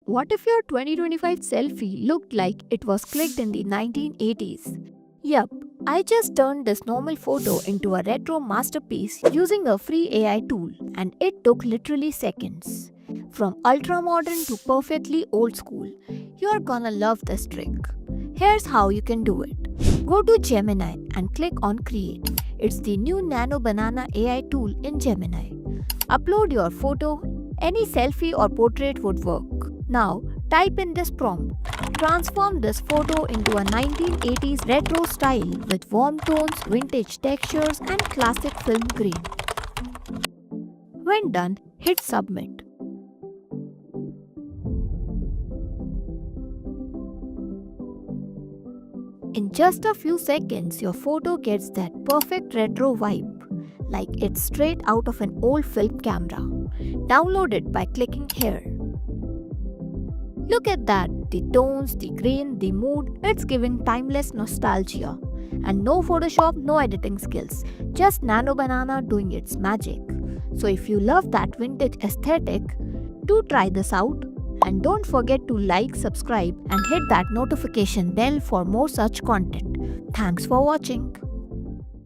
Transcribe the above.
What if your 2025 selfie looked like it was clicked in the 1980s? Yup, I just turned this normal photo into a retro masterpiece using a free AI tool, and it took literally seconds. From ultra modern to perfectly old school, you're gonna love this trick. Here's how you can do it. Go to Gemini and click on Create. It's the new Nano Banana AI tool in Gemini. Upload your photo, any selfie or portrait would work. Now, type in this prompt. Transform this photo into a 1980s retro style with warm tones, vintage textures, and classic film grain. When done, hit submit. In just a few seconds, your photo gets that perfect retro vibe, like it's straight out of an old film camera. Download it by clicking here. Look at that, the tones, the grain, the mood, it's giving timeless nostalgia. And no Photoshop, no editing skills, just Nano Banana doing its magic. So if you love that vintage aesthetic, do try this out. And don't forget to like, subscribe and hit that notification bell for more such content. Thanks for watching.